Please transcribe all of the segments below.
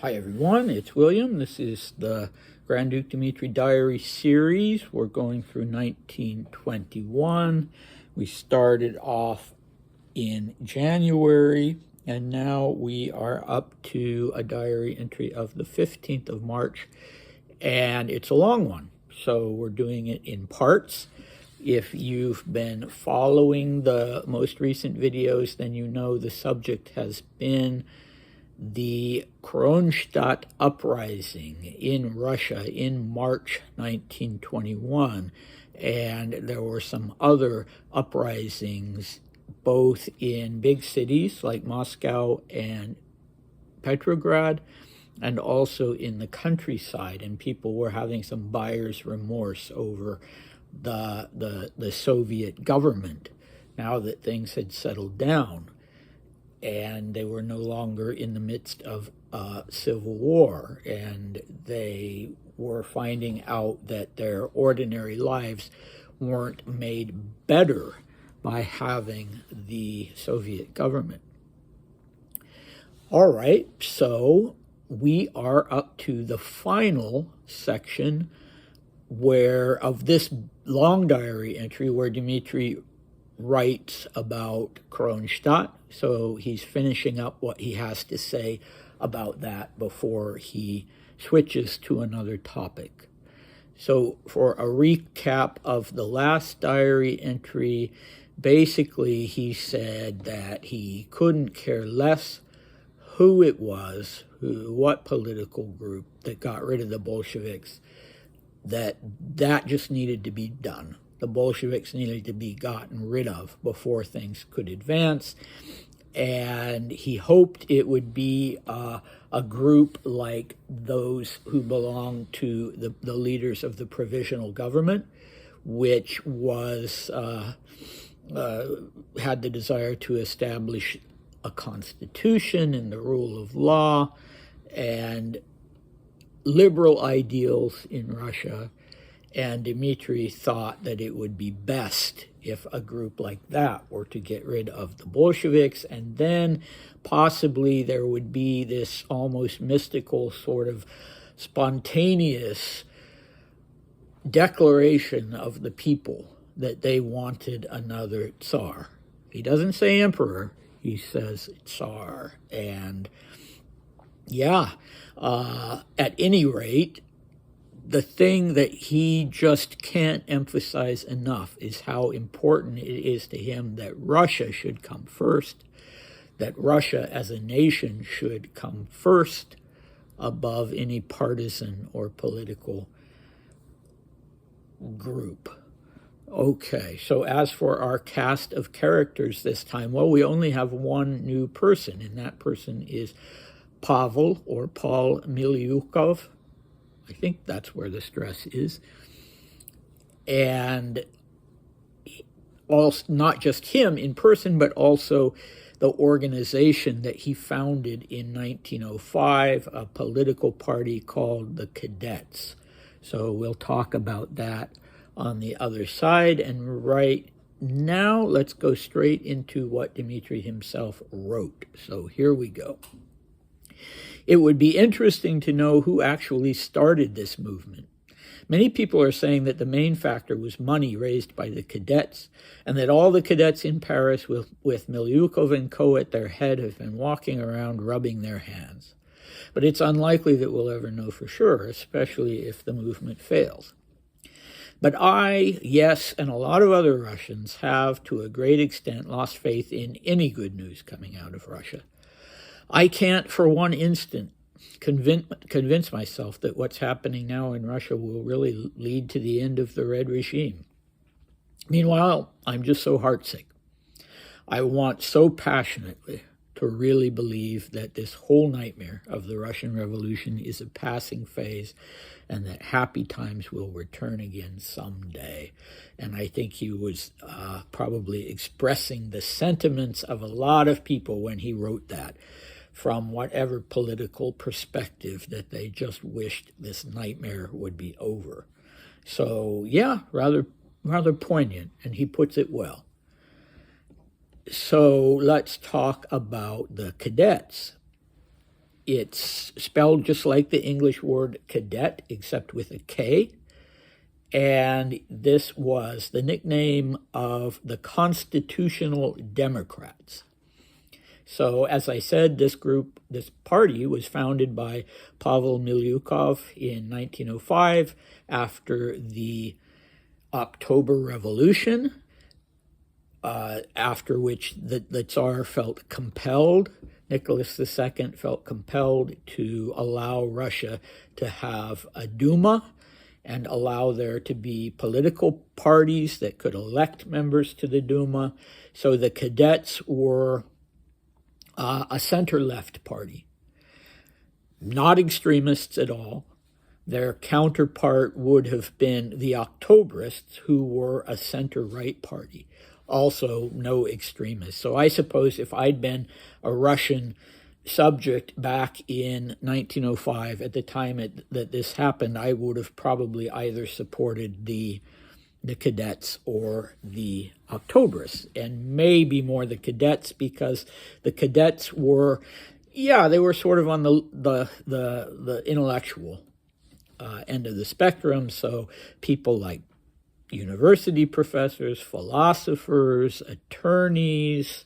Hi everyone, it's William. This is the Grand Duke Dmitri Diary series. We're going through 1921. We started off in January, and now we are up to a diary entry of the 15th of March, and it's a long one. So we're doing it in parts. If you've been following the most recent videos, then you know the subject has been the Kronstadt uprising in Russia in March 1921, and there were some other uprisings both in big cities like Moscow and Petrograd, and also in the countryside, and people were having some buyer's remorse over the Soviet government now that things had settled down and they were no longer in the midst of a civil war, and they were finding out that their ordinary lives weren't made better by having the Soviet government. All right, so we are up to the final section of this long diary entry where Dmitri writes about Kronstadt. So he's finishing up what he has to say about that before he switches to another topic. So for a recap of the last diary entry, basically he said that he couldn't care less who it was, what political group that got rid of the Bolsheviks, that just needed to be done. The Bolsheviks needed to be gotten rid of before things could advance, and he hoped it would be a group like those who belonged to the leaders of the provisional government, which was had the desire to establish a constitution and the rule of law and liberal ideals in Russia. And Dmitri thought that it would be best if a group like that were to get rid of the Bolsheviks, and then possibly there would be this almost mystical sort of spontaneous declaration of the people that they wanted another Tsar. He doesn't say emperor, he says Tsar. And yeah, at any rate, the thing that he just can't emphasize enough is how important it is to him that Russia should come first, that Russia as a nation should come first above any partisan or political group. Okay, so as for our cast of characters this time, well, we only have one new person, and that person is Pavel, or Paul Milyukov. I think that's where the stress is. And also, not just him in person, but also the organization that he founded in 1905, a political party called the Kadets. So we'll talk about that on the other side. And right now, let's go straight into what Dmitri himself wrote. So here we go. It would be interesting to know who actually started this movement. Many people are saying that the main factor was money raised by the cadets, and that all the cadets in Paris with Milyukov and co. at their head have been walking around rubbing their hands. But it's unlikely that we'll ever know for sure, especially if the movement fails. But I, yes, and a lot of other Russians have, to a great extent, lost faith in any good news coming out of Russia. I can't for one instant convince myself that what's happening now in Russia will really lead to the end of the Red regime. Meanwhile, I'm just so heartsick. I want so passionately to really believe that this whole nightmare of the Russian Revolution is a passing phase and that happy times will return again someday. And I think he was probably expressing the sentiments of a lot of people when he wrote that, from whatever political perspective, that they just wished this nightmare would be over. So yeah, rather poignant, and he puts it well. So let's talk about the cadets. It's spelled just like the English word cadet, except with a K. And this was the nickname of the Constitutional Democrats. So, as I said, this party was founded by Pavel Milyukov in 1905 after the October Revolution, after which the Tsar felt compelled, Nicholas II felt compelled to allow Russia to have a Duma and allow there to be political parties that could elect members to the Duma. So the Kadets were a center-left party, not extremists at all. Their counterpart would have been the Octobrists, who were a center-right party, also no extremists. So I suppose if I'd been a Russian subject back in 1905, at the time that this happened, I would have probably either supported the Kadets or the Octobrists, and maybe more the Kadets, because the Kadets were, they were sort of on the intellectual end of the spectrum. So people like university professors, philosophers, attorneys,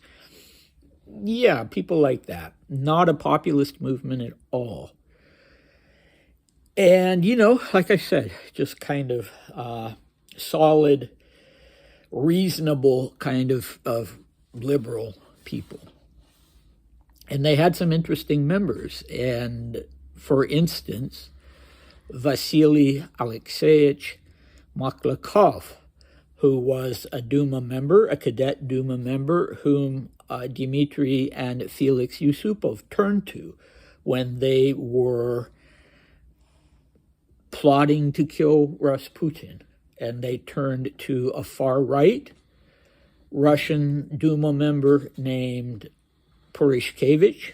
people like that. Not a populist movement at all. And, like I said, just kind of solid, reasonable kind of liberal people. And they had some interesting members. And for instance, Vasily Alexeyevich Maklakov, who was a Duma member, a cadet Duma member, whom Dmitri and Felix Yusupov turned to when they were plotting to kill Rasputin. And they turned to a far-right Russian Duma member named Purishkevich,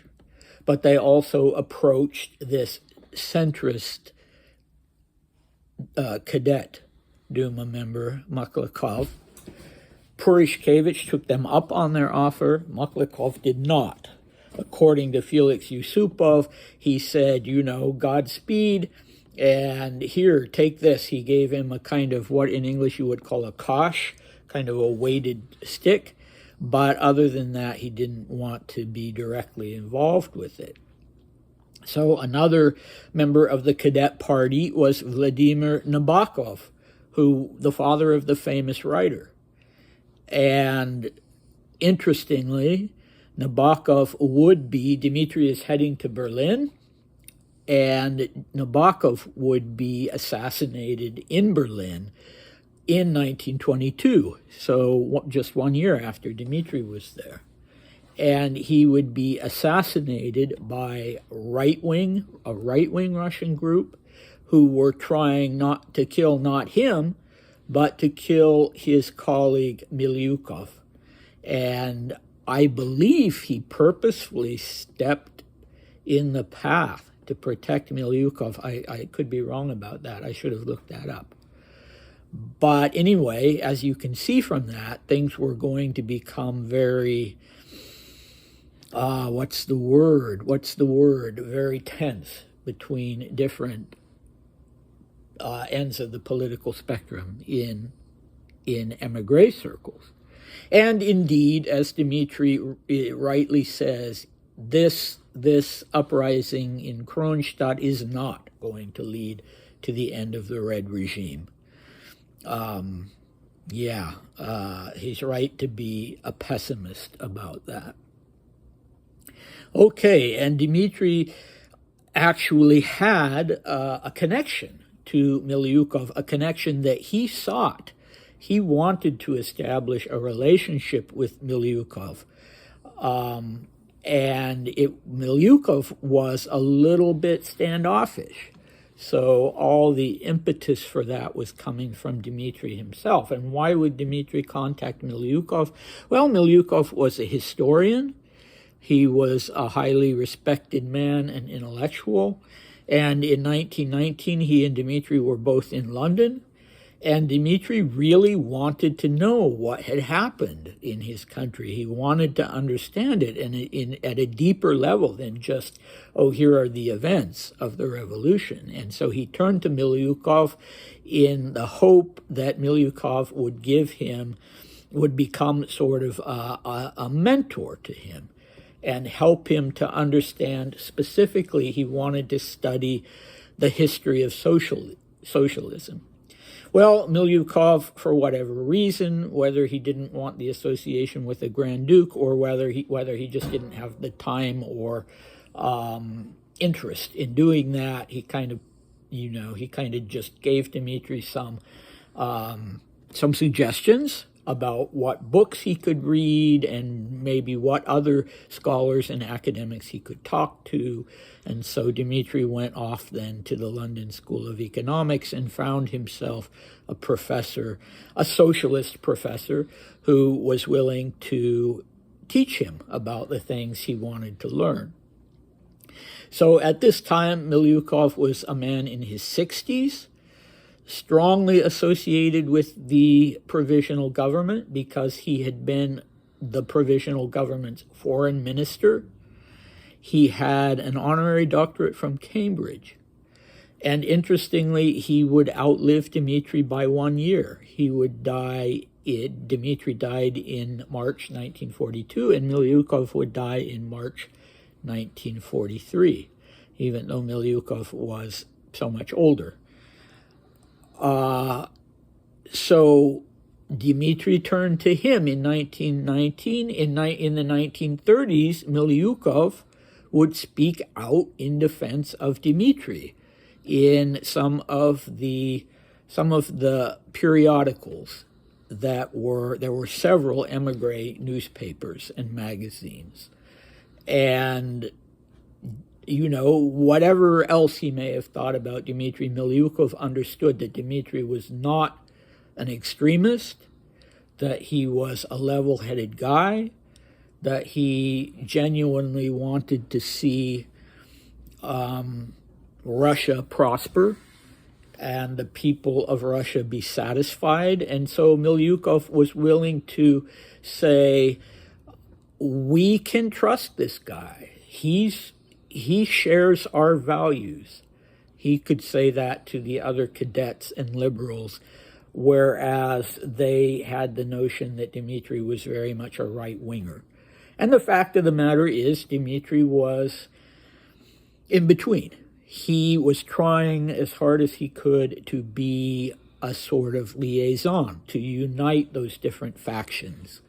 but they also approached this centrist cadet Duma member, Maklakov. Purishkevich took them up on their offer. Maklakov did not. According to Felix Yusupov, he said, Godspeed, and here, take this. He gave him a kind of what in English you would call a kosh, kind of a weighted stick. But other than that, he didn't want to be directly involved with it. So another member of the cadet party was Vladimir Nabokov, the father of the famous writer. And interestingly, Nabokov Dmitri is heading to Berlin, and Nabokov would be assassinated in Berlin in 1922, so just 1 year after Dmitri was there. And he would be assassinated by a right-wing Russian group who were trying not to kill not him, but to kill his colleague Milyukov. And I believe he purposefully stepped in the path to protect Milyukov. I could be wrong about that. I should have looked that up. But anyway, as you can see from that, things were going to become very, what's the word? Very tense between different ends of the political spectrum in emigre circles. And indeed, as Dmitri rightly says, this uprising in Kronstadt is not going to lead to the end of the Red regime. He's right to be a pessimist about that. Okay, and Dmitri actually had a connection to Milyukov, a connection that he sought. He wanted to establish a relationship with Milyukov. And Milyukov was a little bit standoffish. So all the impetus for that was coming from Dmitri himself. And why would Dmitri contact Milyukov? Well, Milyukov was a historian. He was a highly respected man and intellectual. And in 1919, he and Dmitri were both in London. And Dmitri really wanted to know what had happened in his country. He wanted to understand it at a deeper level than just, oh, here are the events of the revolution. And so he turned to Miliukov in the hope that Miliukov would become sort of a mentor to him and help him to understand. Specifically, he wanted to study the history of socialism. Well, Miliukov, for whatever reason, whether he didn't want the association with the Grand Duke or whether he just didn't have the time or interest in doing that, he kind of just gave Dmitri some suggestions about what books he could read and maybe what other scholars and academics he could talk to. And so Dmitri went off then to the London School of Economics and found himself a professor, a socialist professor, who was willing to teach him about the things he wanted to learn. So at this time, Miliukov was a man in his 60s, strongly associated with the provisional government because he had been the provisional government's foreign minister. He had an honorary doctorate from Cambridge. And interestingly, he would outlive Dmitri by 1 year. Dmitri died in March 1942, and Miliukov would die in March 1943, even though Miliukov was so much older. So Dmitri turned to him in 1919. In the 1930s, Miliukov would speak out in defense of Dmitri in some of the periodicals there were several emigre newspapers and magazines. And whatever else he may have thought about Dmitri, Miliukov understood that Dmitri was not an extremist, that he was a level-headed guy, that he genuinely wanted to see Russia prosper and the people of Russia be satisfied. And so Miliukov was willing to say, we can trust this guy. He shares our values. He could say that to the other cadets and liberals, whereas they had the notion that Dmitri was very much a right-winger. And the fact of the matter is, Dmitri was in between. He was trying as hard as he could to be a sort of liaison, to unite those different factions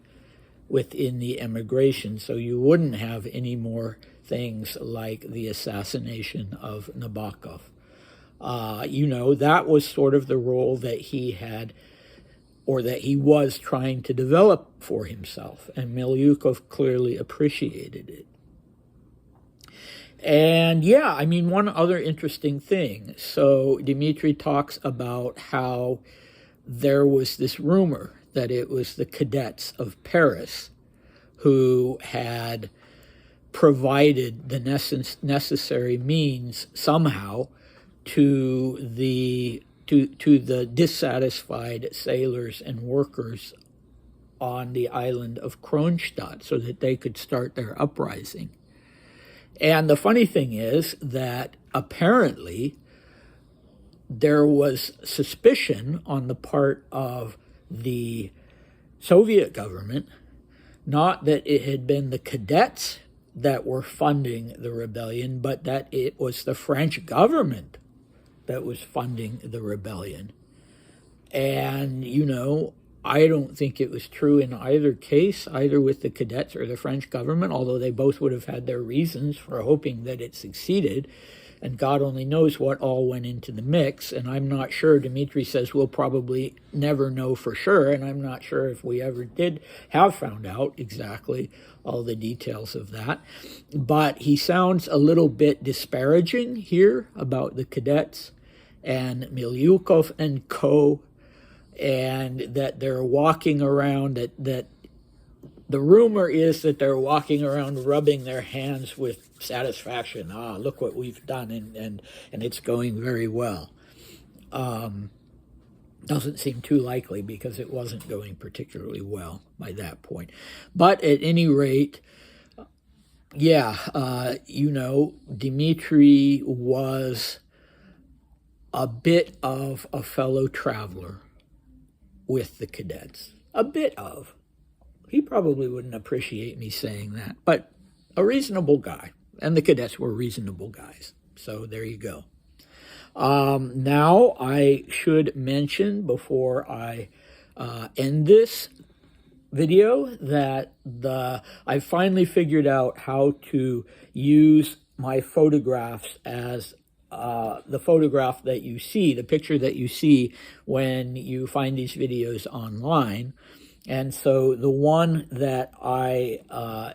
within the emigration, so you wouldn't have any more things like the assassination of Nabokov. That was sort of the role that he had, or that he was trying to develop for himself, and Miliukov clearly appreciated it. And one other interesting thing. So Dmitri talks about how there was this rumor that it was the cadets of Paris who had provided the necessary means somehow to the dissatisfied sailors and workers on the island of Kronstadt so that they could start their uprising. And the funny thing is that apparently there was suspicion on the part of the Soviet government, not that it had been the cadets that were funding the rebellion, but that it was the French government that was funding the rebellion. And, I don't think it was true in either case, either with the cadets or the French government, although they both would have had their reasons for hoping that it succeeded. And God only knows what all went into the mix. And I'm not sure. Dmitri says we'll probably never know for sure. And I'm not sure if we ever did have found out exactly all the details of that. But he sounds a little bit disparaging here about the cadets and Miliukov and co., and that they're walking around, that the rumor is that they're walking around rubbing their hands with satisfaction. Look what we've done, and it's going very well. Doesn't seem too likely because it wasn't going particularly well by that point. But at any rate, yeah, Dmitri was a bit of a fellow traveler with the cadets. A bit of. He probably wouldn't appreciate me saying that, but a reasonable guy. And the cadets were reasonable guys. So there you go. Now I should mention before I end this video that I finally figured out how to use my photographs as the photograph that you see, the picture that you see when you find these videos online. And so the one that I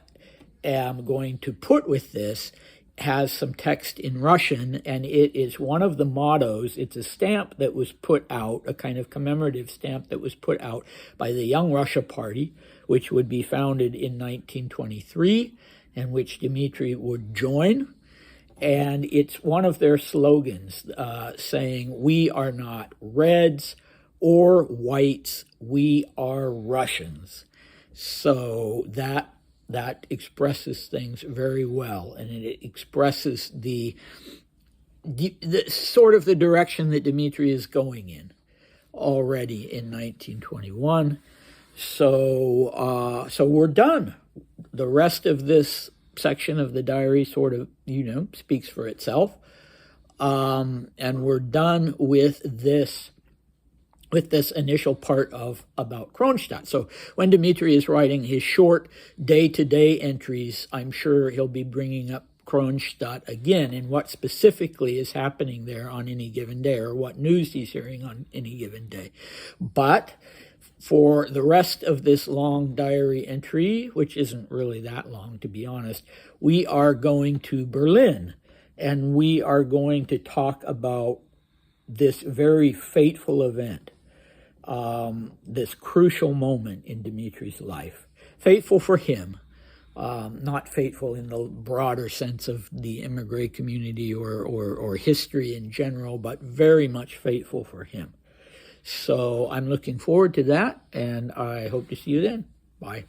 am going to put with this has some text in Russian, and it is one of the mottos. It's a stamp that was put out, a kind of commemorative stamp that was put out by the Young Russia Party, which would be founded in 1923, and which Dmitri would join. And it's one of their slogans saying, "We are not Reds or Whites, we are Russians." So that expresses things very well, and it expresses the sort of the direction that Dmitri is going in already in 1921. So we're done. The rest of this section of the diary sort of, speaks for itself. And we're done with this initial part about Kronstadt. So when Dmitri is writing his short day-to-day entries, I'm sure he'll be bringing up Kronstadt again and what specifically is happening there on any given day, or what news he's hearing on any given day. But for the rest of this long diary entry, which isn't really that long, to be honest, we are going to Berlin, and we are going to talk about this very fateful event, this crucial moment in Dmitri's life. Fateful for him, not fateful in the broader sense of the immigrant community or history in general, but very much fateful for him. So I'm looking forward to that, and I hope to see you then. Bye.